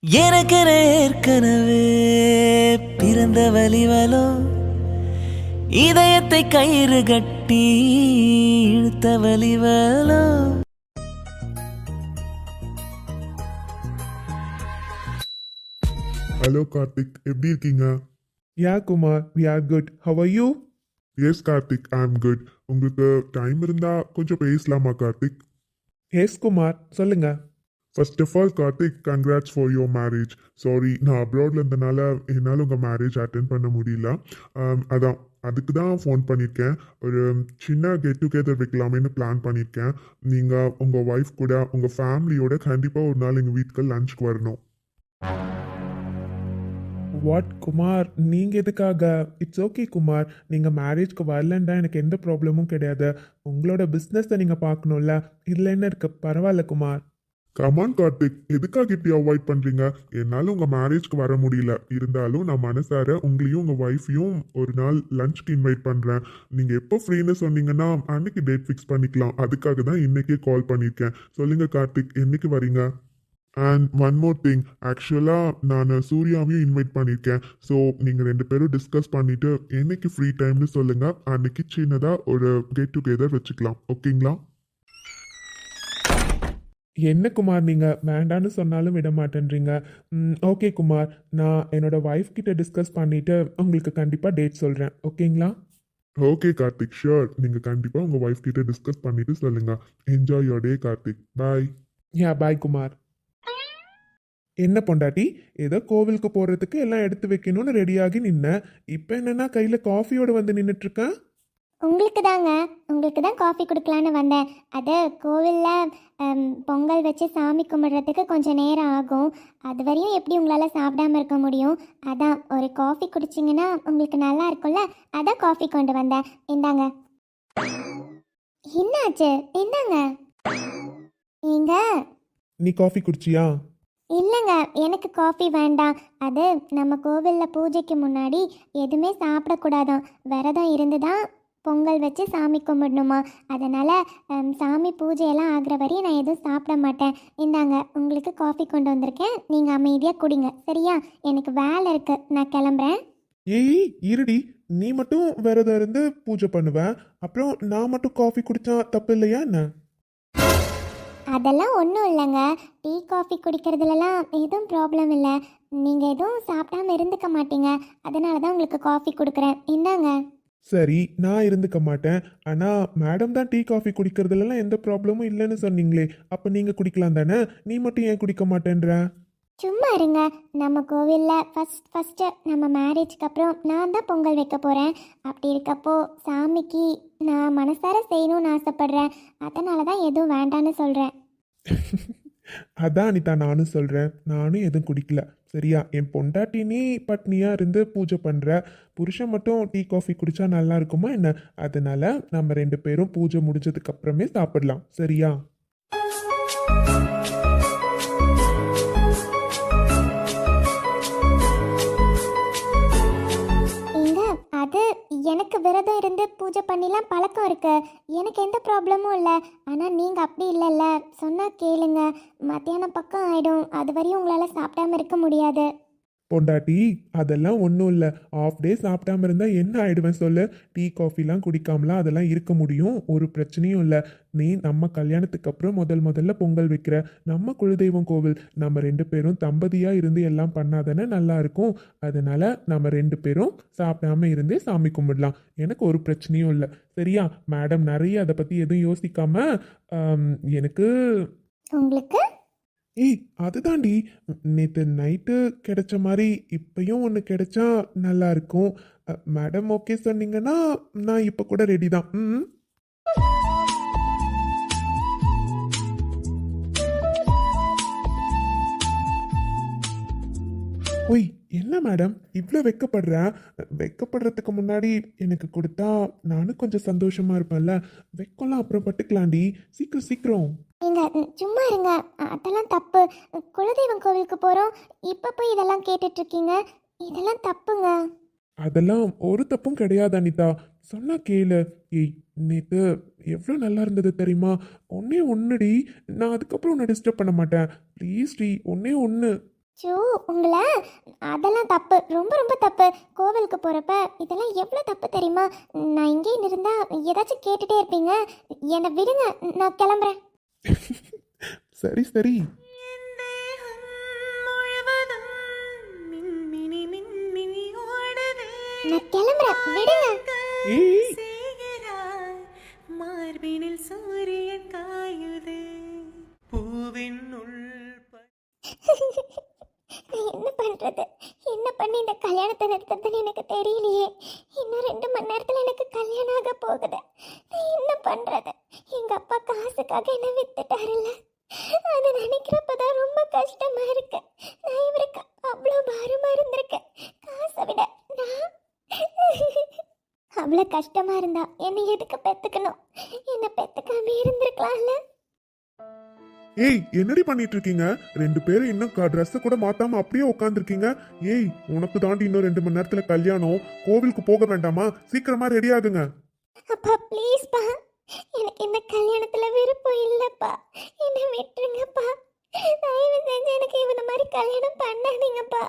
எனக்கென ஏற்கனவே பிறந்த வலிவலோ இதயத்தை கயிறு கட்டி இழுத்த வலிவலோ. ஹலோ கார்த்திக், எப்படி இருக்கீங்க? Yeah, Kumar, we are good. How are you? Yes Karthik, I am good. உங்களுக்கு டைம் இருந்தா கொஞ்சம் பேசலாமா கார்த்திக்? Yes, Kumar, சொல்லுங்க. First of all Karthik, congrats for your marriage. Sorry, நான் அப்ராட்ல இருந்தனால என்னால் உங்கள் மேரேஜ் அட்டென்ட் பண்ண முடியல. அதான் அதுக்கு தான் ஃபோன் பண்ணியிருக்கேன். ஒரு சின்ன கெட் டுகெதர் வைக்கலாமேன்னு பிளான் பண்ணியிருக்கேன். நீங்கள் உங்கள் ஒய்ஃப் கூட உங்கள் ஃபேமிலியோட கண்டிப்பாக ஒரு நாள் எங்கள் வீட்டுக்கு லஞ்சுக்கு வரணும். வாட் குமார், நீங்க எதுக்காக? இட்ஸ் ஓகே குமார், நீங்க மேரேஜ்க்கு வரலன்னா எனக்கு எந்த ப்ராப்ளமும் கிடையாது. உங்களோட பிஸ்னஸை நீங்க பார்க்கணும்ல, இதுல என்ன இருக்கு? பரவாயில்ல குமார். கமான் கார்த்திக், எதுக்காக இப்படி அவாய்ட் பண்றீங்க? என்னால உங்க மேரேஜ்க்கு வர முடியல, இருந்தாலும் நான் மனசார உங்களையும் உங்க ஒய்ஃபையும் ஒரு நாள் லஞ்ச்க்கு இன்வைட் பண்றேன். நீங்க எப்போ ஃப்ரீன்னு சொன்னீங்கன்னா அன்னைக்கு டேட் ஃபிக்ஸ் பண்ணிக்கலாம். அதுக்காக தான் இன்னைக்கே கால் பண்ணியிருக்கேன். சொல்லுங்க கார்த்திக், என்னைக்கு வரீங்க? அண்ட் ஒன் மோர் திங், ஆக்சுவலாக நான் சூர்யாவையும் இன்வைட் பண்ணியிருக்கேன். ஸோ நீங்கள் ரெண்டு பேரும் டிஸ்கஸ் பண்ணிவிட்டு என்னைக்கு ஃப்ரீ டைம்னு சொல்லுங்கள். அன்னைக்கு சின்னதாக ஒரு கெட் டுகெதர் வச்சுக்கலாம். ஓகேங்களா? என்ன குமார், நீங்க வேண்டான்னு சொன்னாலும் விட மாட்டேன்றீங்க. ஓகே குமார், நான் என்னோட ஒய்ஃப் கிட்ட டிஸ்கஸ் பண்ணிட்டு உங்களுக்கு கண்டிப்பா டேட் சொல்றேன். ஓகேங்களா? Okay Karthik, sure. நீங்கள் கண்டிப்பாக உங்கள் ஒய்ஃப் கிட்ட டிஸ்கஸ் பண்ணிவிட்டு சொல்லுங்கள். Enjoy your day Karthik. Bye. Yeah bye Kumar. என்ன பொண்டாட்டி, ஏதோ கோவிலுக்கு போறதுக்கு எல்லாம் எடுத்து வைக்கணும்னு ரெடியாகி நின்ன, இப்போ என்னன்னா கையில காஃபியோட வந்து நின்றுட்டு இருக்கேன். உங்களுக்கு தான் காஃபி கொடுக்கலான்னு வந்தேன். அது கோவிலில் பொங்கல் வச்சு சாமி கும்பிட்றதுக்கு கொஞ்சம் நேரம் ஆகும். அது வரையும் எப்படி உங்களால் சாப்பிடாம இருக்க முடியும்? அதான் ஒரு காஃபி குடிச்சிங்கன்னா உங்களுக்கு நல்லா இருக்கும்ல, அதான் காஃபி கொண்டு வந்தேன். இந்தாங்க. என்னாச்சு? இந்தாங்க. நீங்க நீ காஃபி குடிச்சியா? இல்லைங்க, எனக்கு காஃபி வேண்டாம். அது நம்ம கோவிலில் பூஜைக்கு முன்னாடி எதுவுமே சாப்பிடக்கூடாதாம். விரதம் இருந்து தான் பொங்கல் வச்சு சாமி கும்பிடணுமா. அதனால் சாமி பூஜையெல்லாம் ஆகிற வரையும் நான் எதுவும் சாப்பிட மாட்டேன். இந்தாங்க, உங்களுக்கு காஃபி கொண்டு வந்திருக்கேன். நீங்கள் அமைதியாக குடிங்க, சரியா? எனக்கு வேலை இருக்குது, நான் கிளம்புறேன். ஏய் இருடி, நீ மட்டும் விரதம் இருந்து பூஜை பண்ணுவ, அப்புறம் நான் மட்டும் காஃபி குடிச்சா தப்பு இல்லையா என்ன? அதெல்லாம் ஒன்றும் இல்லைங்க. டீ காஃபி குடிக்கிறதுலலாம் எதுவும் ப்ராப்ளம் இல்லை. நீங்கள் எதுவும் சாப்பிடாம இருந்துக்க மாட்டீங்க, அதனால தான் உங்களுக்கு காஃபி கொடுக்குறேன். இந்தாங்க. சரி, நான் இருந்துக்க மாட்டேன். ஆனால் மேடம் தான் டீ காஃபி குடிக்கிறதுலலாம் எந்த ப்ராப்ளமும் இல்லைன்னு சொன்னீங்களே, அப்போ நீங்கள் குடிக்கலாம் தானே? நீ மட்டும் ஏன் குடிக்க மாட்டேன்ற? சும்மா இருங்க. நம்ம கோவிலில் ஃபஸ்ட்டு நம்ம மேரேஜ்க்கு அப்புறம் நான் தான் பொங்கல் வைக்க போகிறேன். அப்படி இருக்கப்போ சாமிக்கு நான் மனசார செய்யணும்னு ஆசைப்பட்றேன். அதனால தான் எதுவும் வேண்டான்னு சொல்கிறேன். அதான் அனிதா, நானும் சொல்கிறேன். நானும் எதுவும் குடிக்கல, சரியா? என் பொண்டாட்டி நீ பட்னியாக இருந்து பூஜை பண்ணுற, புருஷன் மட்டும் டீ காஃபி குடித்தா நல்லா இருக்குமா என்ன? அதனால நம்ம ரெண்டு பேரும் பூஜை முடிஞ்சதுக்கு அப்புறமே சாப்பிடலாம், சரியா? ஏங்க, அது எனக்கு விரதம் இருந்து பூஜை பண்ணிலாம் பழக்கம் இருக்கு. எனக்கு எந்த ப்ராப்ளமும் இல்லை. ஆனால் நீங்கள் அப்படி இல்லைல்ல, சொன்னால் கேளுங்க. மத்தியானம் பக்கம் ஆகிடும், அது வரையும் உங்களால் சாப்பிடாம இருக்க முடியாது. பொண்டாட்டி, அதெல்லாம் ஒன்றும் இல்லை. ஆஃப் டே சாப்பிடாம இருந்தால் என்ன ஆயிடுவேன் சொல்லு? டீ காஃபிலாம் குடிக்காமலாம் அதெல்லாம் இருக்க முடியும், ஒரு பிரச்சனையும் இல்லை. நீ நம்ம கல்யாணத்துக்கு அப்புறம் முதல்ல பொங்கல் வைக்கிற நம்ம குலதெய்வம் கோவில், நம்ம ரெண்டு பேரும் தம்பதியாக இருந்து எல்லாம் பண்ணாதானே நல்லா இருக்கும். அதனால நம்ம ரெண்டு பேரும் சாப்பிடாம இருந்தே சாமி கும்பிடலாம், எனக்கு ஒரு பிரச்சனையும் இல்லை, சரியா? மேடம் நிறைய அதை பற்றி எதுவும் யோசிக்காம எனக்கு உங்களுக்கு ஏய் அதுதாண்டி, நேற்று நைட்டு கிடைச்ச மாதிரி இப்பயும் ஒன்று கிடைச்சா நல்லா இருக்கும். மேடம் ஓகே சொன்னீங்கன்னா நான் இப்போ கூட ரெடி தான். ம். ஒய், என்ன மேடம் இவ்வளோ வெக்கப்படுறேன்? வெக்கப்படுறதுக்கு முன்னாடி எனக்கு கொடுத்தா நானும் கொஞ்சம் சந்தோஷமா இருப்பேன்ல. வெக்கம்லாம் அப்புறம் பட்டுக்கலாண்டி, சீக்கிரம் சீக்கிரம். நீங்கள் சும்மா இருங்க, அதெல்லாம் தப்பு. குலதெய்வம் கோவிலுக்கு போகிறோம், இப்போ போய் இதெல்லாம் கேட்டுட்ருக்கீங்க. இதெல்லாம் தப்புங்க. அதெல்லாம் ஒரு தப்பும் கிடையாது அனிதா, சொன்னா கேளு. ஏய் நேத்து எவ்வளோ நல்லா இருந்தது தெரியுமா? ஒன்னே ஒன்றுடி, நான் அதுக்கப்புறம் உன்னை டிஸ்டர்ப் பண்ண மாட்டேன், ப்ளீஸ் டி, ஒன்னே ஒன்று. ஷோ உங்களை அதெல்லாம் தப்பு, ரொம்ப ரொம்ப தப்பு. கோவிலுக்கு போகிறப்ப இதெல்லாம் எவ்வளோ தப்பு தெரியுமா? நான் இங்கே இருந்தா ஏதாச்சும் கேட்டுகிட்டே இருப்பீங்க. என்னை விடுங்க, நான் கிளம்புறேன். சரி சரி. நான் கிளம்புறேன், விடுங்க. ஏய் மார்பினில் சூரியன் காயுது பூவின் உள் நான் என்ன பண்ணுறது, என்ன பண்ணி இந்த கல்யாணத்தை நிறுத்துறதுன்னு எனக்கு தெரியலையே. இன்னும் 2 மணி நேரத்தில் எனக்கு கல்யாணம் ஆக போகுது. நான் என்ன பண்ணுறது? எங்கள் அப்பா காசுக்காக என்ன வித்துட்டாருல்ல, அதை நினைக்கிறப்பதான் ரொம்ப கஷ்டமா இருக்கு. நான் இவருக்கு அவ்வளோ பாரமாக இருந்திருக்கேன். காசை விட நான் அவ்வளோ கஷ்டமா இருந்தா என்னை எதுக்கு பெத்துக்கணும்? என்னை பெத்துக்காம இருந்திருக்கலாம்ல. ஏய் என்னடி பண்ணிட்டு இருக்கீங்க? 2 பேரும் இன்னும் ட்ரெஸ் கூட மாத்தாம அப்படியே உட்காந்துருக்கீங்க. ஏய் உனக்கு தாண்டி இன்னும் 2 மணி நேரத்துல கல்யாணம். கோவிலுக்கு போக வேண்டாமா? சீக்கிரமா ரெடி ஆகுங்க. அப்பா ப்ளீஸ்ப்பா, எனக்கு இந்த கல்யாணத்துல விருப்பம் இல்லைப்பா. என்னை விட்டுருங்கப்பா. தயவு செஞ்சு எனக்கு இவன மாதிரி கல்யாணம் பண்ணாதீங்கப்பா.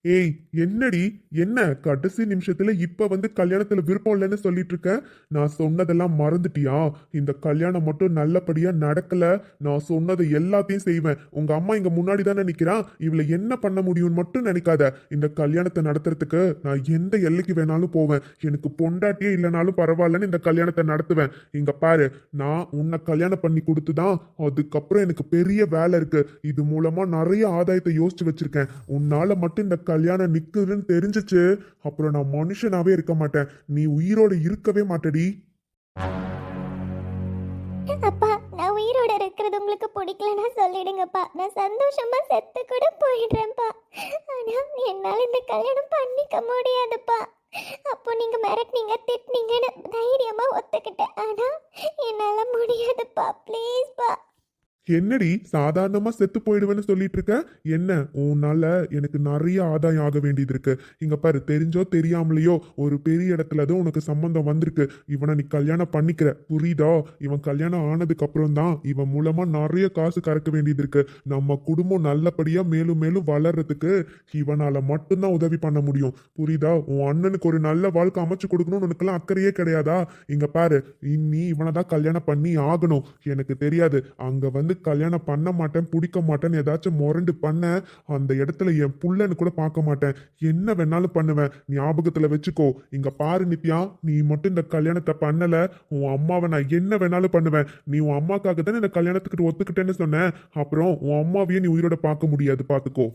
ஏய் என்னடி என்ன கடைசி நிமிஷத்துல இப்ப வந்து கல்யாணத்துல விருப்பம் இல்லைன்னு சொல்லிட்டு இருக்க? நான் சொன்னதெல்லாம் மறந்துட்டியா? இந்த கல்யாணம் மட்டும் நல்லபடியா நடக்கல, நான் சொன்னதை எல்லாத்தையும் செய்வேன். உங்க அம்மா இங்க முன்னாடி தானே நிக்கிறா, இவளை என்ன பண்ண முடியும்னு மட்டும் நினைக்காத. இந்த கல்யாணத்தை நடத்துறதுக்கு நான் எந்த எல்லைக்கு வேணாலும் போவேன். எனக்கு பொண்டாட்டியே இல்லைனாலும் பரவாயில்லன்னு இந்த கல்யாணத்தை நடத்துவேன். இங்க பாரு, நான் உன்னை கல்யாணம் பண்ணி கொடுத்துதான் அதுக்கப்புறம் எனக்கு பெரிய வேலை இருக்கு. இது மூலமா நிறைய ஆதாயத்தை யோசிச்சு வச்சிருக்கேன். உன்னால மட்டும் இந்த கல்யாணம் நிக்குதுன்னு தெரிஞ்சிச்சு, அப்புறம் நான் மனுஷனாவே இருக்க மாட்டேன். நீ உயிரோட இருக்கவே மாட்டடி. அப்பா நான் உயிரோட இருக்கிறது உங்களுக்கு பிடிக்கலன்னா சொல்லிடுங்கப்பா. நான் சந்தோஷமா செத்து கூட போயிடுறேன்ப்பா. ஆனா என்னால இந்த கல்யாணம் பண்ணிக்க முடியாதுப்பா. அப்போ நீங்க மிரட்டினீங்க, திட்டினீங்கன்னு தைரியமா ஒத்துக்கிட்டேன். ஆனா என்னால முடியாதுப்பா. ப்ளீஸ்ப்பா. என்னடி சாதாரணமா செத்து போயிடுவேன்னு சொல்லிட்டு இருக்க? என்ன உன்னால எனக்கு நிறைய ஆதாயம் ஆக வேண்டியது இருக்கு. இங்க பாரு, தெரிஞ்சோ தெரியாமலையோ ஒரு பெரிய இடத்துல தான் உனக்கு சம்பந்தம் வந்திருக்கு. இவனை நீ கல்யாணம் பண்ணிக்கிற, புரியுதா? இவன் கல்யாணம் ஆனதுக்கு அப்புறம் தான் இவன் மூலமா நிறைய காசு கறக்க வேண்டியது இருக்கு. நம்ம குடும்பம் நல்லபடியா மேலும் மேலும் வளர்றதுக்கு இவனால மட்டும்தான் உதவி பண்ண முடியும், புரியுதா? உன் அண்ணனுக்கு ஒரு நல்ல வாழ்க்கை அமைச்சு கொடுக்கணும்னு உனக்கெல்லாம் அக்கறையே கிடையாதா? இங்க பாரு, நீ இவனை தான் கல்யாணம் பண்ணி ஆகணும். எனக்கு தெரியாது, அங்க வந்து கல்யாணம் பண்ண மாட்டேன், பிடிக்க மாட்டேன்னு ஏதாச்சும் முரண்டு பண்ண, அந்த இடத்துல என் புள்ளன்னு கூட பார்க்க மாட்டேன். என்ன வேணாலும் பண்ணுவேன், ஞாபகத்துல வச்சுக்கோ. இங்க பாரு நித்யா, நீ மட்டும் இந்த கல்யாணத்தை பண்ணல, உன் அம்மாவை நான் என்ன வேணாலும் பண்ணுவேன். நீ உன் அம்மாக்காக தானே இந்த கல்யாணத்துக்கு ஒத்துக்கிட்டேன்னு சொன்ன, அப்புறம் உன் அம்மாவையே நீ உயிரோட பார்க்க முடியாது, பார்த்துக்கோ.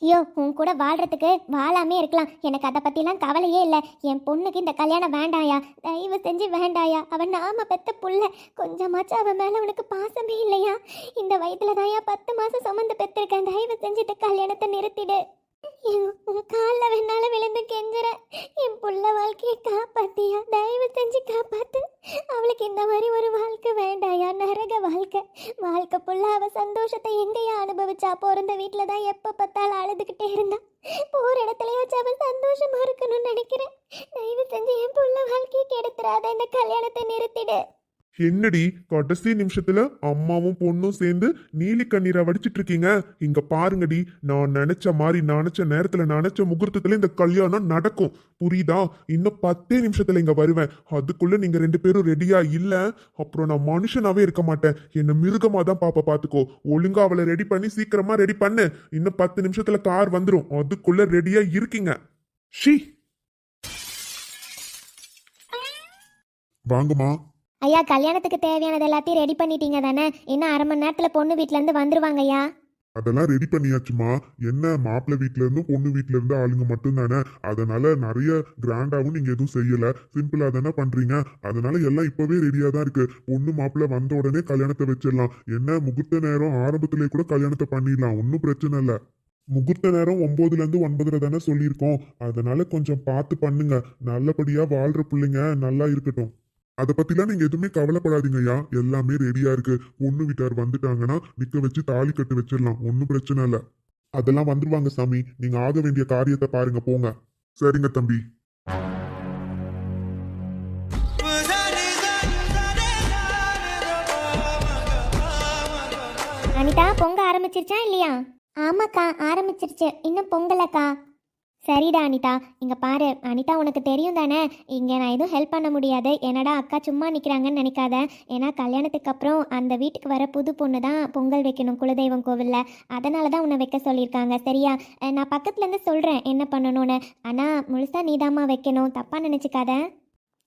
ஐயோ, உன் கூட வாழ்றதுக்கு வாழாமே இருக்கலாம். எனக்கு அதை பற்றிலாம் கவலையே இல்லை. என் பொண்ணுக்கு இந்த கல்யாணம் வேண்டாயா, தயவு செஞ்சு வேண்டாயா. அவன் நாம பெத்த புள்ள, கொஞ்சமாச்சும் அவன் மேலே உனக்கு பாசமே இல்லையா? இந்த வயதுல தாயா 10 மாதம் சுமந்து பெற்றிருக்கேன். தயவு செஞ்சு இந்த கல்யாணத்தை நிறுத்திடு. உன் காலில் வேணால விழுந்து கெஞ்சுறேன். என் புள்ள வாழ்க்கையை காப்பாத்தியா, தயவு செஞ்சு காப்பாத்து. அவளுக்கு இந்த மாதிரி ஒரு வாழ்க்கை வேண்டாயா, நரக வாழ்க்கை. வாழ்க்கை புள்ள அவ சந்தோஷத்தை எங்கேயா அனுபவிச்சா? பிறந்த வீட்டில தான் எப்போ பார்த்தாலும் அழுதுகிட்டே இருந்தா. போற இடத்துலயாச்சும் அவன் சந்தோஷமா இருக்கணும்னு நினைக்கிறேன். தயவு செஞ்சு என் புள்ள வாழ்க்கையை கெடுத்துறாத, இந்த கல்யாணத்தை நிறுத்திடு. என்னடி கடைசி நிமிஷத்துல அம்மாவும் பொண்ணும் சேர்ந்து நீலி கண்ணீரை வடிச்சிட்டு இருக்கீங்க? இங்க பாருங்கடி, நான் நினைச்ச மாதிரி நினைச்ச நேரத்துல நினைச்ச முகூர்த்தத்துல இந்த கல்யாணம் நடக்கும், புரியுதா? இன்னும் 10 நிமிஷத்துல இங்க வருவேன். அதுக்குள்ள நீங்க 2 பேரும் ரெடியா இல்ல, அப்புறம் நான் மனுஷனாவே இருக்க மாட்டேன். என்ன மிருகமா தான் பாப்பா, பாத்துக்கோ. ஒழுங்கா அவளை ரெடி பண்ணி சீக்கிரமா ரெடி பண்ணு. இன்னும் 10 நிமிஷத்துல கார் வந்துடும், அதுக்குள்ள ரெடியா இருக்கீங்க. ஷீ, வாங்கம்மா. ஐயா, கல்யாணத்துக்கு தேவையானது எல்லாத்தையும் ரெடி பண்ணிட்டீங்க தானே? இன்னும் 1/2 மணி நேரத்தில் பொண்ணு வீட்டிலேருந்து வந்துருவாங்க ஐயா. அதெல்லாம் ரெடி பண்ணியாச்சுமா. என்ன மாப்பிள்ளை வீட்ல இருந்தும் பொண்ணு வீட்ல இருந்து ஆளுங்க மட்டும் தானே, அதனால நிறைய கிராண்டாவும் நீங்க எதுவும் செய்யல, சிம்பிளா தானே பண்றீங்க. அதனால எல்லாம் இப்பவே ரெடியா தான் இருக்கு. பொண்ணு மாப்பிள்ளை வந்த உடனே கல்யாணத்தை வச்சிடலாம். என்ன முகூர்த்த நேரம் ஆரம்பத்திலே கூட கல்யாணத்தை பண்ணிடலாம், ஒன்றும் பிரச்சனை இல்லை. முகூர்த்த நேரம் 9ல இருந்து 9:30 தானே சொல்லியிருக்கோம். அதனால கொஞ்சம் பார்த்து பண்ணுங்க. நல்லபடியா வாழ்ற பிள்ளைங்க நல்லா இருக்கட்டும். அதை பத்திலாம் நீங்க எதுவுமே கவலைப்படாதீங்கய்யா, எல்லாமே ரெடியா இருக்கு. பொண்ணு வீட்டார் வந்துட்டாங்கன்னா நிக்க வச்சு தாலி கட்டு வச்சிடலாம், ஒன்றும் பிரச்சனை இல்லை. அதெல்லாம் வந்துருவாங்க சாமி, நீங்க ஆக வேண்டிய காரியத்தை பாருங்க, போங்க. சரிங்க தம்பி. அனிதா, பொங்க ஆரம்பிச்சு ஆரம்பிச்சிருச்சா இல்லையா? ஆமாக்கா, ஆரம்பிச்சிருச்சு. இன்னும் பொங்கலக்கா. சரிடா அனிதா, இங்கே பாரு அனிதா, உனக்கு தெரியும் தானே, இங்கே நான் எதுவும் ஹெல்ப் பண்ண முடியாது. என்னடா அக்கா சும்மா நிற்கிறாங்கன்னு நினைக்காத. ஏன்னா கல்யாணத்துக்கு அப்புறம் அந்த வீட்டுக்கு வர புது பொண்ணு தான் பொங்கல் வைக்கணும் குலதெய்வம் கோவிலில். அதனால தான் உன்னை வைக்க சொல்லியிருக்காங்க. சரியா? நான் பக்கத்துலேருந்து சொல்கிறேன் என்ன பண்ணணும்னு. ஆனால் முழுசாக நீதாம்மா வைக்கணும், தப்பாக நினச்சிக்காத.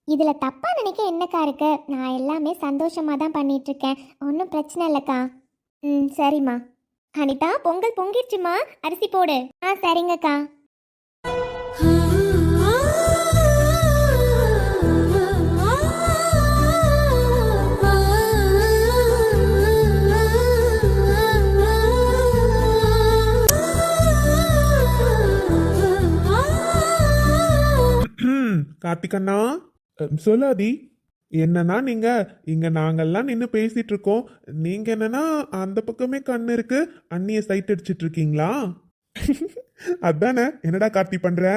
இதில் தப்பாக நினைக்க என்னக்கா இருக்கு? நான் எல்லாமே சந்தோஷமாக தான் பண்ணிகிட்ருக்கேன், ஒன்றும் பிரச்சனை இல்லைக்கா. ம், சரிம்மா. அனிதா, பொங்கல் பொங்கிடுச்சுமா, அரிசி போடு. ஆ, சரிங்கக்கா. கார்த்திகண்ணா, சொல்லாதி. என்னன்னா நீங்க இங்க நாங்கெல்லாம் நின்று பேசிட்டு இருக்கோம், நீங்க என்னன்னா அந்த பக்கமே கண்ணு இருக்கு, அண்ணிய சைட் அடிச்சிட்டு இருக்கீங்களா? அதானே. என்னடா கார்த்தி பண்ற?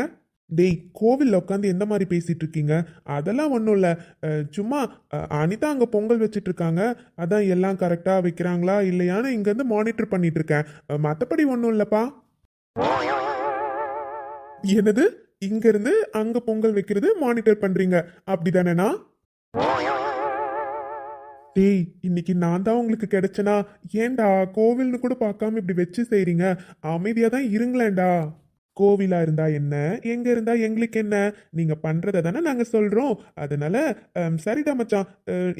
டேய், கோவில்ல உட்காந்து எந்த மாதிரி பேசிட்டு இருக்கீங்க? அதெல்லாம் ஒன்றும் இல்லை, சும்மா அனிதா அங்கே பொங்கல் வச்சிட்டு இருக்காங்க, அதான் எல்லாம் கரெக்டாக வைக்கிறாங்களா இல்லையான்னு இங்கேருந்து மானிட்டர் பண்ணிட்டு இருக்கேன், மற்றபடி ஒன்றும் இல்லைப்பா. என்னது? இங்கேருந்து அங்கே பொங்கல் வைக்கிறது மானிட்டர் பண்ணுறீங்க அப்படிதானேண்ணா? டேய், இன்னைக்கு நான் தான் உங்களுக்கு கிடைச்சனா? ஏன்டா கோவில்னு கூட பார்க்காம இப்படி வச்சு செய்றீங்க? அமைதியாக தான் இருங்களேன்டா. கோவிலா இருந்தா என்ன, எங்க இருந்தா எங்களுக்கு என்ன? நீங்க பண்றதை தானே நாங்க சொல்றோம். அதனால சரிடா மச்சான்,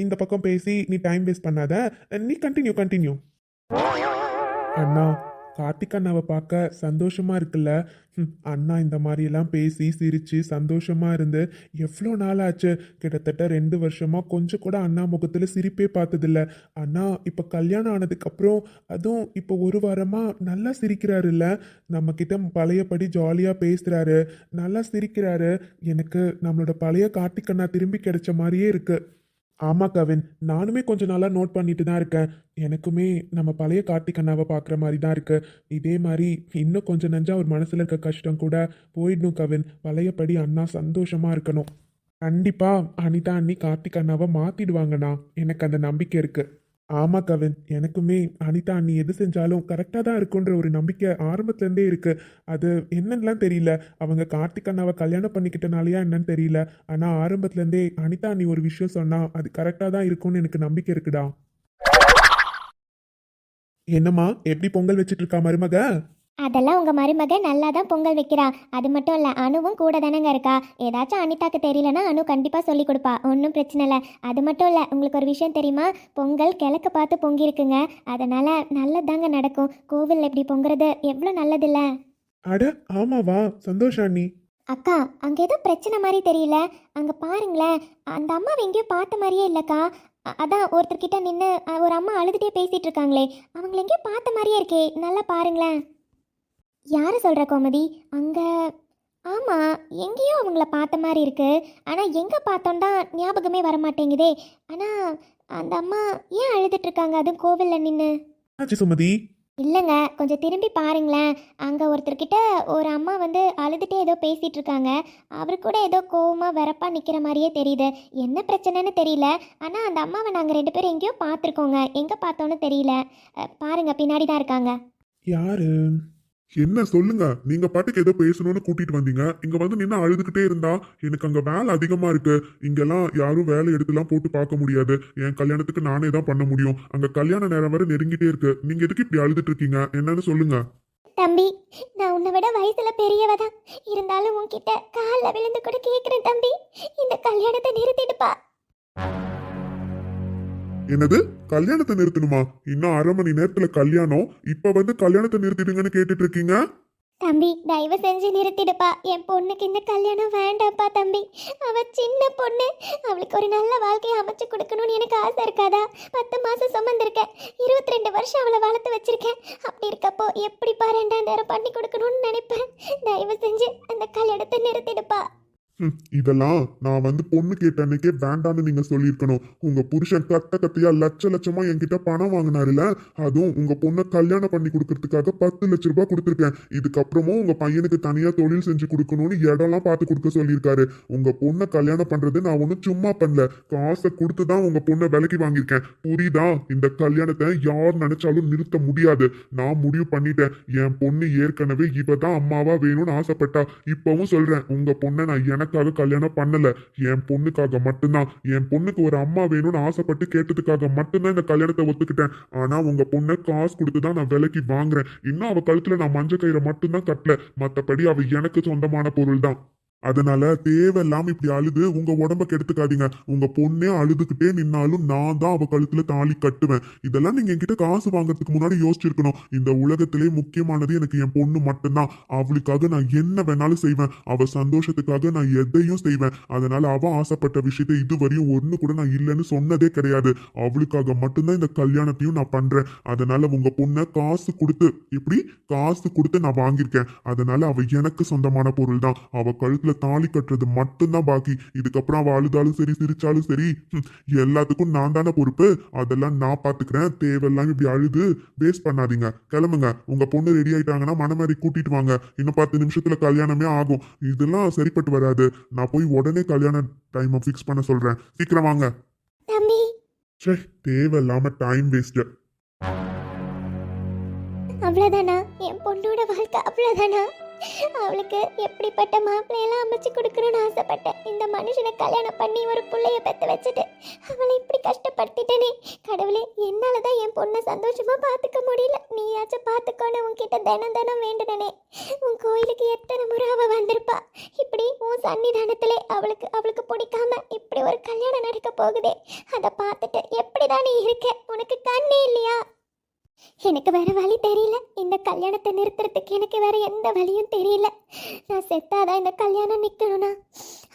இந்த பக்கம் பேசி நீ டைம் வேஸ்ட் பண்ணாத, நீ கண்டினியூ. அண்ணா, கார்த்திக் அண்ணாவை பார்க்க சந்தோஷமா இருக்குல்ல? அண்ணா இந்த மாதிரியெல்லாம் பேசி சிரிச்சு சந்தோஷமா இருந்து எவ்வளோ நாள் ஆச்சு? கிட்டத்தட்ட 2 வருஷமா கொஞ்சம் கூட அண்ணா முகத்துல சிரிப்பே பார்த்ததில்ல. அண்ணா இப்போ கல்யாணம் ஆனதுக்கப்புறம், அதுவும் இப்போ 1 வாரமா நல்லா சிரிக்கிறாரு இல்ல? நம்ம கிட்ட பழையபடி ஜாலியா பேசுறாரு, நல்லா சிரிக்கிறாரு. எனக்கு நம்மளோட பழைய கார்த்திக் அண்ணா திரும்பி கிடைச்ச மாதிரியே இருக்கு. ஆமா கவின், நானுமே கொஞ்ச நாளாக நோட் பண்ணிட்டு தான் இருக்கேன். எனக்குமே நம்ம பழைய கார்த்திக் அண்ணாவை பார்க்குற மாதிரி தான் இருக்கு. இதே மாதிரி இன்னும் கொஞ்சம் நஞ்சா ஒரு மனசில் இருக்க கஷ்டம் கூட போயிடணும் கவின். பழையபடி அண்ணா சந்தோஷமா இருக்கணும். கண்டிப்பா அனிதா அண்ணி கார்த்திக் அண்ணாவை மாத்திடுவாங்கண்ணா, எனக்கு அந்த நம்பிக்கை இருக்கு. ஆமா கவின், எனக்குமே அனிதா அண்ணி எது செஞ்சாலும் கரெக்டாக தான் இருக்குன்ற ஒரு நம்பிக்கை ஆரம்பத்துலேருந்தே இருக்கு. அது என்னன்னுலாம் தெரியல, அவங்க கார்த்திக் அண்ணாவை கல்யாணம் பண்ணிக்கிட்டனாலையா என்னன்னு தெரியல, ஆனால் ஆரம்பத்துலேருந்தே அனிதா அண்ணி ஒரு விஷயம் சொன்னா அது கரெக்டாக தான் இருக்கும்னு எனக்கு நம்பிக்கை இருக்குடா. என்னம்மா, எப்படி பொங்கல் வச்சுட்டு இருக்கா மருமக? அதெல்லாம் உங்கள் மருமக நல்லா தான் பொங்கல் வைக்கிறா. அது மட்டும் இல்லை, அணுவும் கூட தானங்க இருக்கா. ஏதாச்சும் அனிதாக்கு தெரியலனா அணு கண்டிப்பாக சொல்லி கொடுப்பா, ஒன்றும் பிரச்சனை இல்லை. அது மட்டும் இல்லை, உங்களுக்கு ஒரு விஷயம் தெரியுமா? பொங்கல் கிழக்கு பார்த்து பொங்கியிருக்குங்க, அதனால் நல்லதாங்க நடக்கும். கோவிலில் இப்படி பொங்குறது எவ்வளோ நல்லதில்ல? அட ஆமாவா, சந்தோஷம் அண்ணி. அக்கா, அங்கே ஏதோ பிரச்சனை மாதிரி தெரியல, அங்கே பாருங்களேன். அந்த அம்மாவை எங்கேயோ பார்த்த மாதிரியே இல்லைக்கா. அதான் ஒருத்தர்கிட்ட நின்று ஒரு அம்மா அழுதுகிட்டே பேசிகிட்டு இருக்காங்களே, அவங்கள எங்கேயோ பார்த்த மாதிரியே இருக்கே, நல்லா பாருங்களேன். யாரை சொல்கிற கோமதி? அங்கே ஆமாம், எங்கேயோ அவங்கள பார்த்த மாதிரி இருக்கு. ஆனால் எங்கே பார்த்தோன்னா ஞாபகமே வரமாட்டேங்குதே. ஆனால் அந்த அம்மா ஏன் அழுதுட்டு இருக்காங்க, அதுவும் கோவிலில் நின்று? ஆச்சு சுமதி. இல்லைங்க, கொஞ்சம் திரும்பி பாருங்களேன். அங்கே ஒருத்தர்கிட்ட ஒரு அம்மா வந்து அழுதுகிட்டே ஏதோ பேசிகிட்டு இருக்காங்க. அவர் கூட ஏதோ கோவமாக வெறப்பா நிற்கிற மாதிரியே தெரியுது. என்ன பிரச்சனைன்னு தெரியல. ஆனால் அந்த அம்மாவை நாங்கள் 2 பேரும் எங்கேயோ பார்த்துருக்கோங்க, எங்கே பார்த்தோன்னு தெரியல. பாருங்க, பின்னாடி தான் இருக்காங்க. யாரு? என்ன சொல்லுங்க, நீங்க பாட்டுக்கு ஏதோ பேசணும்னு கூட்டிட்டு வந்தீங்க, இங்க வந்து நின்று அழுதுகிட்டே இருந்தா எனக்கு அங்க வேலை அதிகமா இருக்கு. இங்கெல்லாம் யாரும் வேலை எடுத்துலாம் போட்டு பார்க்க முடியாது. என் கல்யாணத்துக்கு நானே தான் பண்ண முடியும். அங்க கல்யாண நேரம் வரை நெருங்கிட்டே இருக்கு. நீங்க எதுக்கு இப்படி அழுதுட்டு இருக்கீங்க, என்னன்னு சொல்லுங்க. தம்பி, நான் உன்னை விட வயசுல பெரியவ தான், இருந்தாலும் உன்கிட்ட காலில் விழுந்து கூட கேட்குறேன் தம்பி, இந்த கல்யாணத்தை நிறுத்திடுப்பா. என்னது, கல்யாணத்தை நிறுத்தணுமா? இன்னும் 1/2 மணி நேரத்துல கல்யாணம், இப்ப வந்து கல்யாணத்தை நிறுத்திடுங்கன்னு கேட்டுட்டு இருக்கீங்க? தம்பி, தயவு செஞ்சு நிறுத்திடுப்பா. என் பொண்ணுக்கு இந்த கல்யாணம் வேண்டாப்பா தம்பி. அவ சின்ன பொண்ணு, அவளுக்கு ஒரு நல்ல வாழ்க்கையை அமைச்சு கொடுக்கணும்னு எனக்கு ஆசை இருக்காதா? 10 மாசம் சுமந்திருக்கேன், 22 வருஷம் அவளை வளர்த்து வச்சிருக்கேன். அப்படி இருக்கப்போ எப்படிப்பா 2ஆம் நேரம் பண்ணி கொடுக்கணும்னு நினைப்பேன். தயவு செஞ்சு அந்த கல்யாணத்தை நிறுத்திடுப்பா. இதெல்லாம் நான் வந்து பொண்ணு கேட்ட அன்னைக்கே வேண்டான்னு நீங்க சொல்லியிருக்கணும். உங்க புருஷன் கத்தையா லட்சமா என்கிட்ட பணம் வாங்கினாருல, அதுவும் உங்க பொண்ணை கல்யாணம் பண்ணி கொடுக்கறதுக்காக 10 லட்ச ரூபாய் கொடுத்துருக்கேன். இதுக்கப்புறமும் உங்க பையனுக்கு தனியா தொழில் செஞ்சு கொடுக்கணும்னு இடம்லாம் பார்த்து கொடுக்க சொல்லியிருக்காரு. உங்க பொண்ணை கல்யாணம் பண்றது நான் ஒன்றும் சும்மா பண்ணல, காசை கொடுத்து தான் உங்க பொண்ணை விலைக்கு வாங்கியிருக்கேன். புரியுதா? இந்த கல்யாணத்தை யார் நினைச்சாலும் நிறுத்த முடியாது. நான் முடிவு பண்ணிட்டேன். என் பொண்ணு ஏற்கனவே இவ தான் அம்மாவா வேணும்னு ஆசைப்பட்டா. இப்பவும் சொல்றேன், உங்க பொண்ணை நான் எனக்காக கல்யாணம் பண்ணல, என் பொண்ணுக்காக மட்டும்தான். என் பொண்ணுக்கு ஒரு அம்மா வேணும்னு ஆசைப்பட்டு கேட்டதுக்காக மட்டும்தான் இந்த கல்யாணத்தை ஒத்துக்கிட்டேன். ஆனா உங்க பொண்ணை காசு கொடுத்துதான் நான் விலைக்கு வாங்குறேன். இன்னும் அவ கழுத்துல நான் மஞ்சள் கயிறை மட்டும்தான் கட்டல, மத்தபடி அவ எனக்கு சொந்தமான பொருள் தான். அதனால தேவையில்லாம இப்படி அழுது உங்க உடம்ப கெடுத்துக்காதீங்க. உங்க பொண்ணே அழுதுகிட்டே நின்னாலும் நான் தான் அவ கழுத்துல தாலி கட்டுவேன். இதெல்லாம் நீங்க என்கிட்ட காசு வாங்குறதுக்கு முன்னாடி யோசிச்சிருக்கணும். இந்த உலகத்திலே முக்கியமானது எனக்கு என் பொண்ணு மட்டும்தான். அவளுக்காக நான் என்ன வேணாலும் செய்வேன். அவ சந்தோஷத்துக்காக நான் எதையும் செய்வேன். அதனால அவ ஆசைப்பட்ட விஷயத்தை இதுவரையும் ஒண்ணு கூட நான் இல்லைன்னு சொன்னதே கிடையாது. அவளுக்காக மட்டும்தான் இந்த கல்யாணத்தையும் நான் பண்றேன். அதனால உங்க பொண்ணை காசு கொடுத்து நான் வாங்கியிருக்கேன். அதனால அவ எனக்கு சொந்தமான பொருள் தான். அவ கழுத்துல தாலி கட்டுறது மட்டும்தான் பாக்கி. இதுக்கப்புறம் அவ அழுதாலும் சரி சிரிச்சாலும் சரி எல்லாத்துக்கும் நான் தானே பொறுப்பு. அதெல்லாம் நான் பாத்துக்கிறேன். தேவையில்லாம இப்படி அழுது வேஸ்ட் பண்ணாதீங்க. கிளம்புங்க. உங்க பொண்ணு ரெடி ஆயிட்டாங்கன்னா மனமாரி கூட்டிட்டு வாங்க. இன்னும் 10 நிமிஷத்துல கல்யாணமே ஆகும். இதெல்லாம் சரிப்பட்டு வராது. நான் போய் உடனே கல்யாண டைம் ஃபிக்ஸ் பண்ண சொல்றேன். சீக்கிரம் வாங்க. தம்பி, சே, தேவையில்லாம டைம் வேஸ்ட். அவ்வளோதானா? என் பொண்ணோட வாழ்க்கை அவ்வளோதானா? அவளுக்கு எப்படிப்பட்ட மாப்பிள்ளையெல்லாம் அமைச்சு கொடுக்கணும்னு ஆசைப்பட்டேன். இந்த மனுஷனை கல்யாணம் பண்ணி ஒரு பிள்ளைய பெற்று வச்சுட்டு அவளை இப்படி கஷ்டப்படுத்திட்டேனே. கடவுளே, என்னால தான் என் பொண்ணை சந்தோஷமா பார்த்துக்க முடியல. நீயாச்சும் பார்த்துக்கோன்னு உன்கிட்ட தினம் வேண்டுனே. உன் கோயிலுக்கு எத்தனை முறை அவள் வந்திருப்பா. இப்படி உன் சன்னிதானத்திலே அவளுக்கு பிடிக்காம இப்படி ஒரு கல்யாணம் நடக்க போகுதே. அதை பார்த்துட்டு எப்படிதான் நீ இருக்க? உனக்கு கண்ணே இல்லையா? எனக்கு வேற வழி தெரியல. இந்த கல்யாணத்தை நிறுத்துறதுக்கு எனக்கு வேற எந்த வழியும் தெரியல. நான் செத்தாதான் இந்த கல்யாணம் நிக்கணும்னா,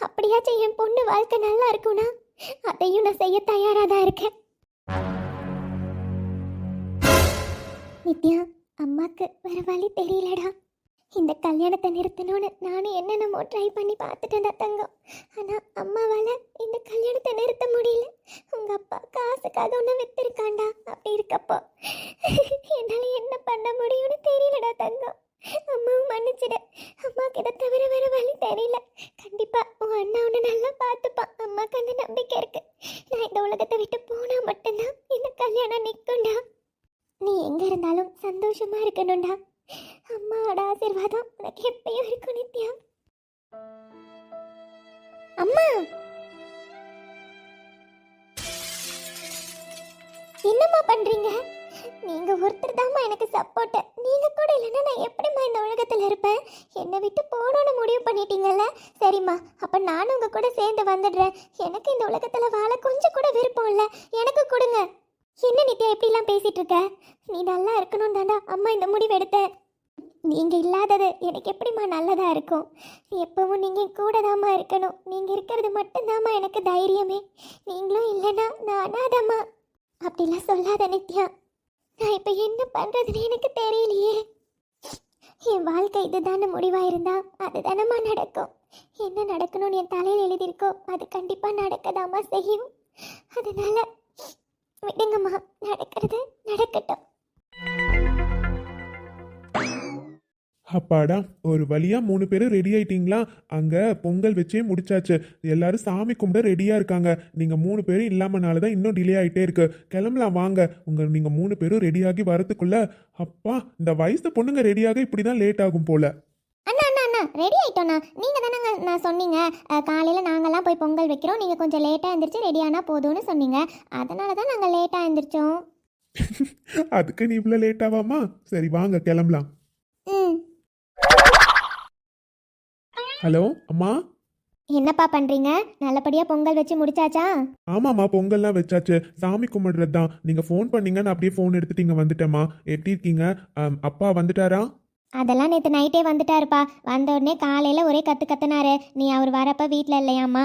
அப்படியாச்சும் என் பொண்ணு வாழ்க்கை நல்லா இருக்கும்னா அதையும் நான் செய்ய தயாரா தான் இருக்கேன். நித்யா, அம்மாக்கு வேற வழி தெரியலடா. இந்த கல்யாணத்தை நிறுத்தணும்னு நானும் என்னென்னமோ ட்ரை பண்ணி பார்த்துட்டேன் தங்கம். ஆனால் அம்மாவால் இந்த கல்யாணத்தை நிறுத்த முடியல. உங்கள் அப்பா காசுக்காக ஒன்று வித்திருக்காண்டா. அப்படி இருக்கப்போ என்னால் என்ன பண்ண முடியும்னு தெரியலடா தங்கம். அம்மாவும் மன்னிச்சிட. அம்மாவுக்கு இதை தவிர வேற வழி தெரியல. கண்டிப்பாக உன் அண்ணா ஒன்று நல்லா பார்த்துப்பான். அம்மாவுக்கு அந்த நம்பிக்கை இருக்கு. நான் இந்த உலகத்தை விட்டு போனால் மட்டும்தான் இந்த கல்யாணம் நிற்கும்டா. நீ எங்கே இருந்தாலும் சந்தோஷமா இருக்கணும்டா. அம்மாவோட ஆசீர்வாதம் உனக்கு எப்பயும் இருக்கும் நித்யா. அம்மா, என்னம்மா பண்றீங்க? நீங்க ஒருத்தர் தாம்மா எனக்கு சப்போர்ட். நீங்க கூட இல்லைன்னா நான் எப்படிம்மா இந்த உலகத்துல இருப்பேன்? என்னை விட்டு போகணும்னு முடிவு பண்ணிட்டீங்கல்ல? சரிம்மா, அப்ப நானும் உங்க கூட சேர்ந்து வந்துடுறேன். எனக்கு இந்த உலகத்துல வாழ கொஞ்சம் கூட விருப்பம் இல்லை. எனக்கு கொடுங்க. என்ன நித்யா இப்படிலாம் பேசிட்டு இருக்க? நீ நல்லா இருக்கணும் தாண்டா அம்மா இந்த முடிவு எடுத்தேன். நீங்க இல்லாதது எனக்கு எப்படிம்மா நல்லதா இருக்கும்? எப்பவும் நீங்க கூட தாம்மா இருக்கணும். நீங்க இருக்கிறது மட்டும்தாம்மா எனக்கு தைரியமே. நீங்களும் இல்லைன்னா நான் அனாதம்மா. அப்படிலாம் சொல்லாத நித்யா. நான் இப்ப என்ன பண்றதுன்னு எனக்கு தெரியலையே. என் வாழ்க்கை இதுதானே முடிவா இருந்தா அதுதானம்மா நடக்கும். என்ன நடக்கணும்னு என் தலையில் எழுதியிருக்கோ அது கண்டிப்பா நடக்கதாம்மா செய்யும். அதனால விடுங்கம்மா, நடக்கிறது நடக்கட்டும். அப்பாடா, ஒரு வழியா 3 பேரும் ரெடி ஆயிட்டீங்களா? அங்க பொங்கல் வச்சே முடிச்சாச்சு. எல்லாரும் சாமி கும்பிட ரெடியா இருக்காங்க. நீங்க 3 பேரும் இல்லாமனால தான் இன்னும் டிலே ஆயிட்டே இருக்கு. கிளம்பலாம் வாங்க. நீங்க 3 பேரும் ரெடியாகி வரதுக்குள்ள அப்பா, இந்த வயசு பொண்ணுங்க ரெடியாக இப்படிதான் லேட் ஆகும் போல. அண்ணா அண்ணா அண்ணா, ரெடி ஆயிட்டோண்ணா. நீங்க தானங்க நான் சொன்னீங்க காலையில நாங்கெல்லாம் போய் பொங்கல் வைக்கிறோம், நீங்க கொஞ்சம் லேட்டா எந்திரிச்சு ரெடியானா போதும்னு சொன்னீங்க. அதனால தான் நாங்க லேட்டா எந்திரிச்சோம். அதுக்கு நீ இவ்வளவு லேட் ஆவாமா? சரி வாங்க கிளம்பலாம். ஹலோ அம்மா. என்னப்பா பண்றீங்க? நல்லபடியா பொங்கல் வச்சு முடிச்சாச்சா? ஆமாம்மா, பொங்கல்லாம் வச்சாச்சு. சாமி கும்பிடுறது தான். நீங்க ஃபோன் பண்ணீங்க, நான் அப்படியே ஃபோன் எடுத்துட்டு இங்க வந்துட்டேம்மா. எப்படி இருக்கீங்க? அப்பா வந்துட்டாரா? அதெல்லாம் நேற்று நைட்டே வந்துட்டாருப்பா. வந்த உடனே காலையில் ஒரே கத்துனாரு. நீ அவர் வரப்ப வீட்டில் இல்லையாம்மா,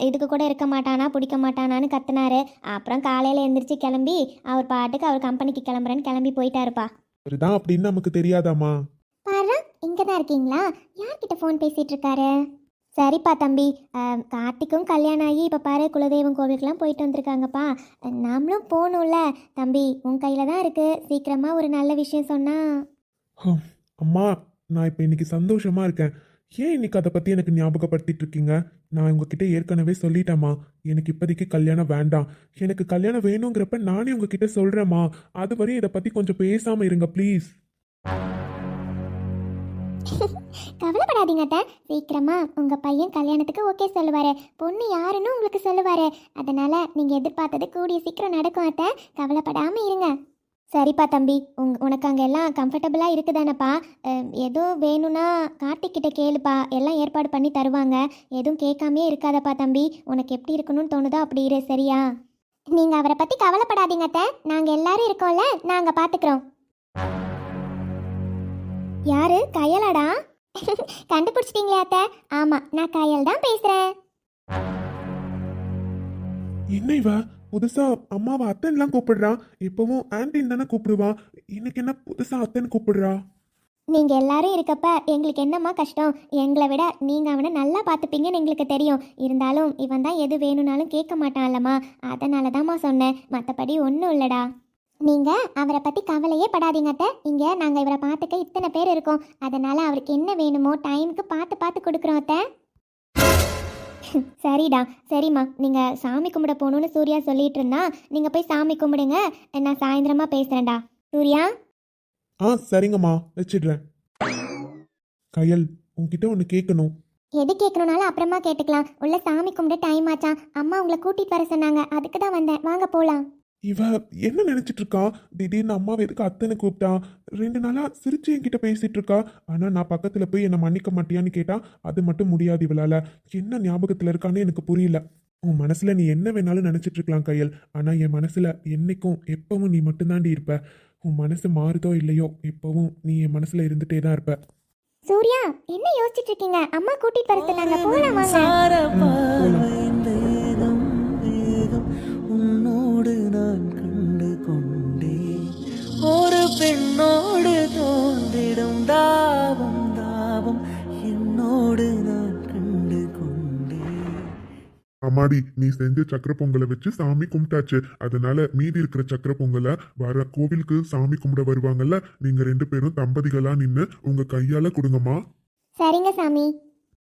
இதுக்கு கூட இருக்க மாட்டானா பிடிக்க மாட்டானான்னு கத்துனாரு. அப்புறம் காலையில் எழுந்திரிச்சு கிளம்பி அவர் பாட்டுக்கு அவர் கம்பெனிக்கு கிளம்புறேன்னு கிளம்பி போயிட்டாருப்பா. சரிதான் அப்படின்னு நமக்கு தெரியாதாம்மா. பாரு, இங்கே தான் இருக்கீங்களா? யார்கிட்ட ஃபோன் பேசிட்டு இருக்காரு? சரிப்பா தம்பி. கார்த்திக்கும் கல்யாணம் ஆகி இப்போ பாரு குலதெய்வம் கோவிலுக்கெல்லாம் போயிட்டு வந்திருக்காங்கப்பா. நாமளும் போகணும்ல தம்பி. உன் கையில் தான் இருக்குது. சீக்கிரமாக ஒரு நல்ல விஷயம் சொன்னால். ஹம், அம்மா, நான் இப்போ இன்னைக்கு சந்தோஷமா இருக்கேன். ஏன் இன்னைக்கு அதை பற்றி எனக்கு ஞாபகப்படுத்திட்டு இருக்கீங்க? நான் உங்ககிட்ட ஏற்கனவே சொல்லிட்டேம்மா, எனக்கு இப்போதைக்கு கல்யாணம் வேண்டாம். எனக்கு கல்யாணம் வேணுங்கிறப்ப நானே உங்ககிட்ட சொல்கிறேம்மா. அது வரையும் இதை பற்றி கொஞ்சம் பேசாமல் இருங்க ப்ளீஸ். கவலைப்படாதீங்க அத்தை. சீக்கிரமா உங்க பையன் கல்யாணத்துக்கு ஓகே சொல்லுவாரு. பொண்ணு யாருன்னு உங்களுக்கு சொல்லுவாரு. அதனால நீங்க எதிர்பார்த்தது கூடிய சீக்கிரம் நடக்கும் அத்தை. கவலைப்படாம இருங்க. சரிப்பா தம்பி. உனக்கு அங்கே எல்லாம் கம்ஃபர்டபுளாக இருக்குதானப்பா? எதுவும் வேணும்னா கார்த்திக் கிட்ட கேளுப்பா. எல்லாம் ஏற்பாடு பண்ணி தருவாங்க. எதுவும் கேட்காமே இருக்காதப்பா தம்பி. உனக்கு எப்படி இருக்கணும்னு தோணுதோ அப்படி இரு, சரியா? நீங்கள் அவரை பற்றி கவலைப்படாதீங்க அத்தை. நாங்கள் எல்லாரும் இருக்கோம்ல, நாங்கள் பார்த்துக்குறோம். யாரு? கயலாடா? கண்டுபிடிச்சிட்டீங்களே அத்தை? ஆமாம், நான் கயல் தான் பேசுகிறேன். என்ன இவ புதுசா அம்மாவை அத்தன்லாம் கூப்பிடுறா? எப்பவும் ஆன்டின்னு தானே கூப்பிடுவா. இன்னைக்கு என்ன புதுசா அத்தன் கூப்பிடுறா? நீங்கள் எல்லாரும் இருக்கப்ப எங்களுக்கு என்னம்மா கஷ்டம்? எங்களை விட நீங்கள் அவனை நல்லா பார்த்துப்பீங்கன்னு எங்களுக்கு தெரியும். இருந்தாலும் இவன் தான் எது வேணும்னாலும் கேட்க மாட்டான்லம்மா. அதனால தான்மா சொன்னேன். மற்றபடி ஒன்றும் இல்லைடா. நீங்கள் அவரை பற்றி கவலையே படாதீங்க அத்தை. இங்கே நாங்கள் இவரை பார்த்துக்க இத்தனை பேர் இருக்கோம். அதனால் அவருக்கு என்ன வேணுமோ டைமுக்கு பார்த்து பார்த்து கொடுக்குறோம் அத்தை. சரிடா, சரிம்மா. நீங்கள் சாமி கும்பிட போகணுன்னு சூர்யா சொல்லிட்டு இருந்தா, நீங்கள் போய் சாமி கும்பிடுங்க. நான் சாயந்தரமா பேசுகிறேன்டா. சூர்யா. சரிங்கம்மா, வச்சிடுறேன். கயல், உன்கிட்ட ஒன்று கேட்கணும். எது கேட்கணுனாலும் அப்புறமா கேட்டுக்கலாம். உள்ள சாமி கும்பிட டைம் ஆச்சா? அம்மா உங்களை கூட்டிகிட்டு வர சொன்னாங்க. அதுக்கு தான் வந்தேன். வாங்க போகலாம். இவ என்ன நினைச்சிட்டு இருக்கா? திடீர்னு அம்மாவை எதுக்கு அத்தனை கூப்பிட்டா? 2 நாளா சிரிச்சு என்கிட்ட பேசிட்டு இருக்கா. ஆனா நான் பக்கத்துல போய் என்னை மன்னிக்க மாட்டியான்னு கேட்டா அது மட்டும் முடியாது. இவளால என்ன ஞாபகத்துல இருக்கான்னு எனக்கு புரியல. உன் மனசுல நீ என்ன வேணாலும் நினைச்சிட்டு இருக்கலாம் கயல். ஆனா என் மனசுல என்னைக்கும் எப்பவும் நீ மட்டும்தாண்டி இருப்ப. உன் மனசு மாறுதோ இல்லையோ, எப்பவும் நீ என் மனசுல இருந்துட்டே தான் இருப்ப. சூர்யா, என்ன யோசிச்சுட்டு இருக்கீங்க? அம்மா கூட்டிட்டு வர சொன்னாங்க. போலாம் வாங்க. உன்னோடு நான் கண்டு கொண்டேன். ஒரு பெண்ணோடு தோன்றிடும் தாபம் தாபம் என்னோடு நான் கண்டு கொண்டேன். அம்மாடி, நீ செஞ்ச சக்கரை பொங்கலை வச்சு சாமி கும்பிட்டாச்சு. அதனால மீதி இருக்கிற சக்கரை பொங்கலை வர கோவிலுக்கு சாமி கும்பிட வருவாங்கல்ல, நீங்க 2 பேரும் தம்பதிகளா நின்று உங்க கையால கொடுங்கம்மா. சரிங்க சாமி.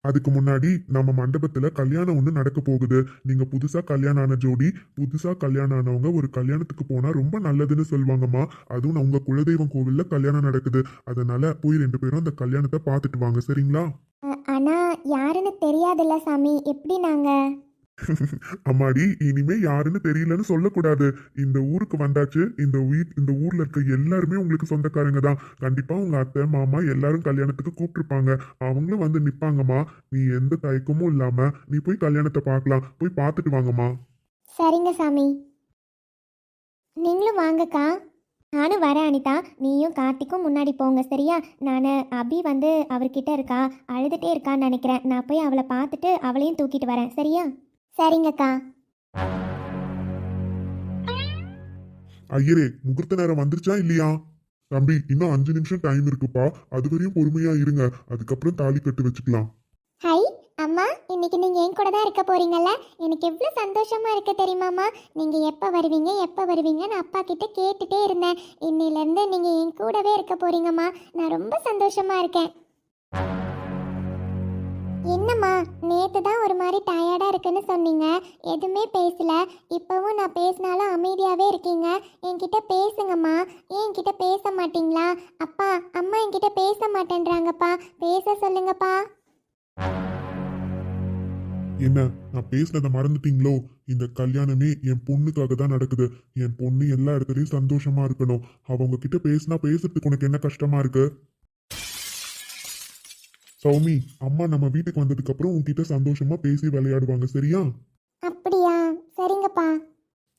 அதுக்கு முன்னாடி நம்ம மண்டபத்துல கல்யாணம் ஒன்று நடக்க போகுது. நீங்க புதுசா கல்யாணம் ஆன ஜோடி, புதுசா கல்யாணம் ஆனவங்க ஒரு கல்யாணத்துக்கு போனா ரொம்ப நல்லதுன்னு சொல்லுவாங்கம்மா. அதுவும் உங்க குலதெய்வம் கோவில்ல கல்யாணம் நடக்குது. அதனால போய் 2 பேரும் அந்த கல்யாணத்தை பார்த்துட்டு வாங்க, சரிங்களா? ஆனா யாருன்னு தெரியாதுல்ல சாமி. எப்படி நாங்க? அம்மாடி, இனிமே யாருன்னு தெரியலன்னு சொல்லக்கூடாது. இந்த ஊருக்கு வந்தாச்சு. இந்த ஊர்ல இருக்க எல்லாருமே உங்களுக்கு சொந்தக்காரங்க தான். கண்டிப்பா உங்க அத்தை மாமா எல்லாரும் கல்யாணத்துக்கு கூப்பிட்டுருப்பாங்க. அவங்களும் வந்து நிப்பாங்கம்மா. நீ எந்த தயக்கமும் இல்லாம நீ போய் கல்யாணத்தை பார்க்கலாம். போய் பார்த்துட்டு வாங்கம்மா. சரிங்க சாமி. நீங்களும் வாங்கக்கா. நானும் வரேன் அனிதா. நீயும் கார்த்திக்கும் முன்னாடி போங்க, சரியா? நான் அபி வந்து அவர்கிட்ட இருக்கா, அழுதுகிட்டே இருக்கான்னு நினைக்கிறேன். நான் போய் அவளை பார்த்துட்டு அவளையும் தூக்கிட்டு வரேன், சரியா? சரிங்கக்கா. ஐயரே, முகூர்த்த நேரம் வந்துருச்சா இல்லையா? தம்பி, இன்னும் 5 நிமிஷம் டைம் இருக்குப்பா. அது வரையும் பொறுமையா இருங்க. அதுக்கப்புறம் தாலி கட்டு வச்சுக்கலாம். ஹை அம்மா, இன்னைக்கு நீங்க என் கூட தான் இருக்க போறீங்கல்ல? எனக்கு எவ்வளோ சந்தோஷமா இருக்கு தெரியுமாம்மா? நீங்க எப்போ வருவீங்கன்னு அப்பா கிட்ட கேட்டுட்டே இருந்தேன். இன்னிலேருந்து நீங்க என் கூடவே இருக்க போறீங்கம்மா. நான் ரொம்ப சந்தோஷமா இருக்கேன். என்னம்மா, நேற்று தான் ஒரு மாதிரி டயர்டாக இருக்குன்னு சொன்னீங்க. எதுவுமே பேசல. இப்போவும் நான் பேசினாலும் அமைதியாகவே இருக்கீங்க. என்கிட்ட பேசுங்கம்மா. ஏன் என்கிட்ட பேச மாட்டீங்களா? அப்பா அம்மா என்கிட்ட பேச மாட்டேன்றாங்கப்பா. பேச சொல்லுங்கப்பா. என்ன, நான் பேசுனதை மறந்துட்டீங்களோ? இந்த கல்யாணமே என் பொண்ணுக்காக தான் நடக்குது. என் பொண்ணு எல்லா இடத்துலயும் சந்தோஷமா இருக்கணும். அவங்க கிட்ட பேசுறதுக்கு உனக்கு என்ன கஷ்டமா இருக்கு? சௌமி, அம்மா நம்ம வீட்டுக்கு வந்ததுக்கு அப்புறம் உன்கிட்ட சந்தோஷமா பேசி விளையாடுவாங்க, சரியா? அப்படியா? சரிங்கப்பா.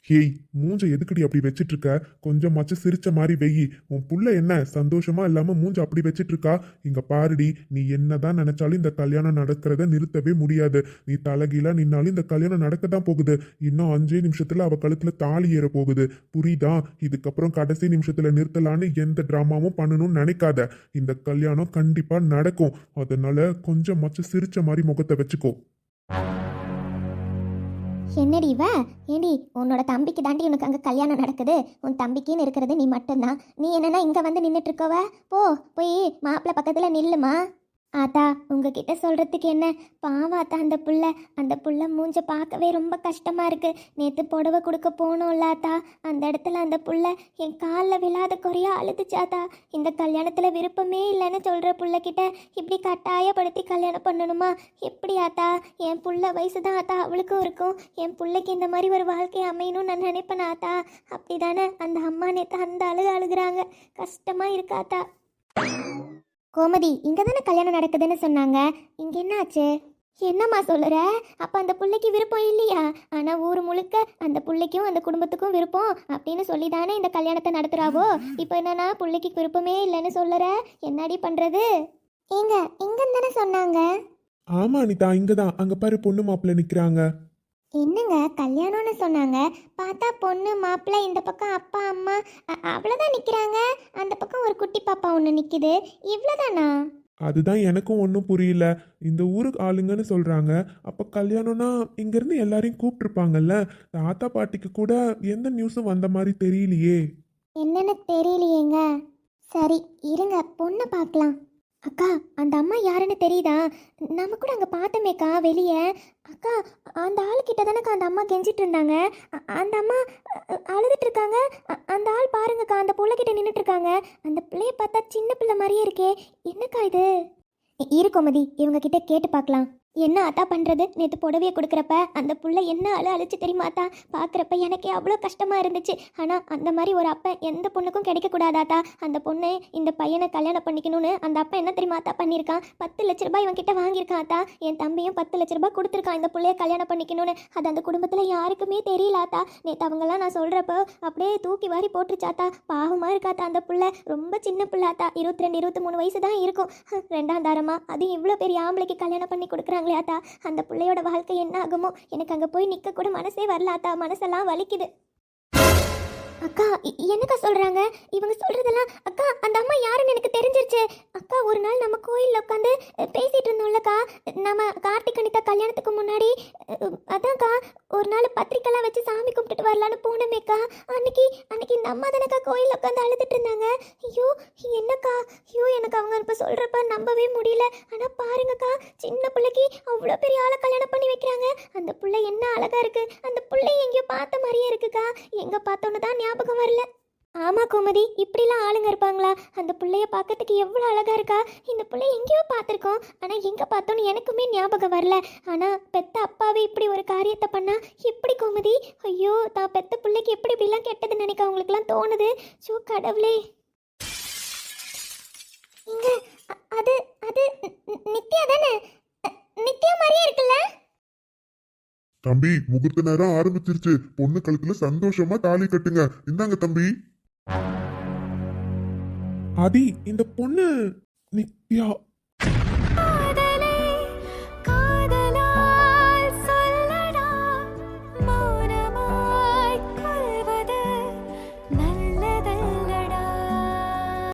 ஹேய், மூஞ்ச எதுக்குடி அப்படி வச்சிட்டு இருக்க? கொஞ்சமாச்சும் சிரிச்ச மாதிரி வெயி. உன் புள்ள என்ன சந்தோஷமா இல்லாம மூஞ்ச அப்படி வச்சிட்டு இருக்கா? இங்க பாருடி, நீ என்னதான் நினைச்சாலும் இந்த கல்யாணம் நடக்கிறத நிறுத்தவே முடியாது. நீ தலைகீழா நின்னாலும் இந்த கல்யாணம் நடக்க தான் போகுது. இன்னும் 5 நிமிஷத்துல அவ கழுத்துல தாலி ஏற போகுது. புரியுதா? இதுக்கப்புறம் கடைசி நிமிஷத்துல நிறுத்தலான்னு எந்த டிராமாவும் பண்ணணும்னு நினைக்காத. இந்த கல்யாணம் கண்டிப்பா நடக்கும். அதனால கொஞ்சமாச்சும் சிரிச்ச மாதிரி முகத்தை வச்சுக்கோ. என்னடி இவ? ஏண்டி, உன்னோட தம்பிக்கு தாண்டி உனக்கு அங்கே கல்யாணம் நடக்குது. உன் தம்பிக்குன்னு இருக்கிறது நீ மட்டும்தான். நீ என்னன்னா இங்கே வந்து நின்றுட்டு இருக்கவ? போய் மாப்பிள்ளை பக்கத்தில் நில்லுமா. ஆத்தா, உங்ககிட்ட சொல்கிறதுக்கு என்ன? பாவம் ஆத்தா, அந்த புள்ள மூஞ்ச பார்க்கவே ரொம்ப கஷ்டமாக இருக்குது. நேற்று புடவை கொடுக்க போனோம்ல ஆத்தா, அந்த இடத்துல அந்த புள்ள என் காலில் விழாத குறையா அழுதுச்சாத்தா. இந்த கல்யாணத்தில் விருப்பமே இல்லைன்னு சொல்கிற புள்ளக்கிட்ட இப்படி கட்டாயப்படுத்தி கல்யாணம் பண்ணணுமா? எப்படி ஆத்தா? என் புள்ள வயசு தான் ஆத்தா அவளுக்கும் இருக்கும். என் பிள்ளைக்கு இந்த மாதிரி ஒரு வாழ்க்கை அமையணும்னு நான் நினைப்பேன் ஆத்தா. அப்படி தானே அந்த அம்மா நேற்று அந்த அழுகுறாங்க. கஷ்டமாக இருக்காத்தா. கோமதி, இங்கே தானே கல்யாணம் நடக்குதுன்னு சொன்னாங்க. இங்கே என்ன ஆச்சு? என்னம்மா சொல்லுற? அப்போ அந்த பிள்ளைக்கு விருப்பம் இல்லையா? ஆனால் ஊர் முழுக்க அந்த பிள்ளைக்கும் அந்த குடும்பத்துக்கும் விருப்பம் அப்படின்னு சொல்லி தானே இந்த கல்யாணத்தை நடத்துகிறாவோ. இப்போ என்னன்னா பிள்ளைக்கு விருப்பமே இல்லைன்னு சொல்லுற. என்னடி பண்ணுறது? இங்கே தானே சொன்னாங்க. ஆமா அனிதா, இங்கதான். அங்க பாரு, பொண்ணு மாப்பிள்ளை நிக்கிறாங்க. என்னங்க கல்யாணம்னு சொன்னாங்க, பார்த்தா பொண்ணு மாப்பிள்ளை இந்த பக்கம் அப்பா அம்மா அவ்வளோதான் நிற்கிறாங்க. அந்த பக்கம் ஒரு குட்டி பாப்பா ஒன்று நிற்கிது. இவ்வளோதானா? அதுதான் எனக்கும் ஒன்றும் புரியல. இந்த ஊருக்கு ஆளுங்கன்னு சொல்றாங்க. அப்ப கல்யாணம்னா இங்கிருந்து எல்லாரையும் கூப்பிட்டுருப்பாங்கல்ல. தாத்தா பாட்டிக்கு கூட எந்த நியூஸும் வந்த மாதிரி தெரியலையே. என்னன்னு தெரியலையேங்க. சரி இருங்க, பொண்ணை பார்க்கலாம். அக்கா, அந்த அம்மா யாருன்னு தெரியுதா? நம்ம கூட அங்கே பார்த்தோமேக்கா வெளியே. அக்கா, அந்த ஆளுக்கிட்ட தானேக்கா அந்த அம்மா கெஞ்சிட்டு இருந்தாங்க. அந்த அம்மா அழுதுட்டு இருக்காங்க. அந்த ஆள் பாருங்கக்கா, அந்த பிள்ளைகிட்ட நின்றுட்டு இருக்காங்க. அந்த பிள்ளைய பார்த்தா சின்ன பிள்ளை மாதிரியே இருக்கே. என்னக்கா இது? கோமதி, இவங்க கிட்ட கேட்டு பார்க்கலாம். என்ன ஆத்தா பண்ணுறது? நேற்று புடவையை கொடுக்குறப்ப அந்த புள்ள என்ன அழிச்சு தெரியுமாத்தா? பார்க்குறப்ப எனக்கே அவ்வளோ கஷ்டமாக இருந்துச்சு. ஆனால் அந்த மாதிரி ஒரு அப்பன் எந்த பொண்ணுக்கும் கிடைக்கக்கூடாதாத்தா. அந்த பொண்ணு இந்த பையனை கல்யாணம் பண்ணிக்கணும்னு அந்த அப்பா என்ன தெரியுமாத்தா பண்ணியிருக்கான்? 10 லட்ச ரூபாய் இவன் கிட்ட வாங்கியிருக்கான் ஆத்தா. என் தம்பியும் 10 லட்ச ரூபாய் கொடுத்துருக்கான் இந்த பிள்ளைய கல்யாணம் பண்ணிக்கணும்னு. அது அந்த குடும்பத்தில் யாருக்குமே தெரியலாத்தா. நேற்று அவங்கெல்லாம் நான் சொல்கிறப்போ அப்படியே தூக்கி வாரி போட்டுருச்சாத்தா. பாவமாக இருக்காத்தா அந்த புள்ள. ரொம்ப சின்ன பிள்ளாத்தா, 22 23 வயசு தான் இருக்கும். 2ஆம் தாரமா அது இவ்வளோ பெரிய ஆம்பளைக்கு கல்யாணம் பண்ணி கொடுக்குறாங்க. அந்த பிள்ளையோட வாழ்க்கை என்ன ஆகுமோ? எனக்கு அங்க போய் நிக்க கூட மனசே வரலாத்தா. மனசெல்லாம் வலிக்குது. அக்கா, என்னக்கா சொல்றாங்க இவங்க சொல்றதெல்லாம்? அக்கா, அந்த அம்மா யாருன்னு எனக்கு தெரிஞ்சிருச்சு. அக்கா, ஒரு நாள் நம்ம கோயிலில் உட்காந்து பேசிட்டு இருந்தோம்லக்கா, நம்ம கார்த்திக் அனிதா கல்யாணத்துக்கு முன்னாடி. அதான்க்கா, ஒரு நாள் பத்திரிக்கைலாம் வச்சு சாமி கும்பிட்டுட்டு வரலான்னு போனமேக்கா. அன்னைக்கு இந்த அம்மா தானக்கா கோயிலில் உட்காந்து அழுதுட்டு இருந்தாங்க. ஐயோ என்னக்கா, எனக்கு அவங்க இப்போ சொல்றப்ப நம்பவே முடியல. ஆனால் பாருங்கக்கா, சின்ன பிள்ளைக்கு அவ்வளோ பெரிய ஆளை கல்யாணம் பண்ணி வைக்கிறாங்க. அந்த பிள்ளை என்ன அழகா இருக்கு. அந்த பிள்ளை எங்கேயோ பார்த்த மாதிரியே இருக்குக்கா. எங்க பார்த்தோன்னு தான் ஞாபகம் வரல. ஆமா கோமதி, இப்படிலாம் ஆளுங்க இருப்பாங்களா? அந்த பிள்ளைய பார்க்கறதுக்கு எவ்வளோ அழகா இருக்கா. இந்த பிள்ளை எங்கேயோ பார்த்துருக்கோம், ஆனால் எங்கே பார்த்தோன்னு எனக்குமே ஞாபகம் வரல. ஆனால் பெத்த அப்பாவே இப்படி ஒரு காரியத்தை பண்ணா எப்படி கோமதி? ஐயோ, தான் பெத்த பிள்ளைக்கு எப்படி இப்படிலாம் கெட்டதுன்னு நினைக்க அவங்களுக்குலாம் தோணுது. ஸோ கடவுளே. இங்க அது அது நித்யா தானே? நித்யா மாதிரியே இருக்குல்ல? தம்பி, முகூர்த்த நேரம் ஆரம்பிச்சிருச்சு. பொண்ணு கழுத்துல சந்தோஷமா தாலி கட்டுங்க. இந்தாங்க தம்பி. ஆதி, இந்த பொண்ணு நித்யா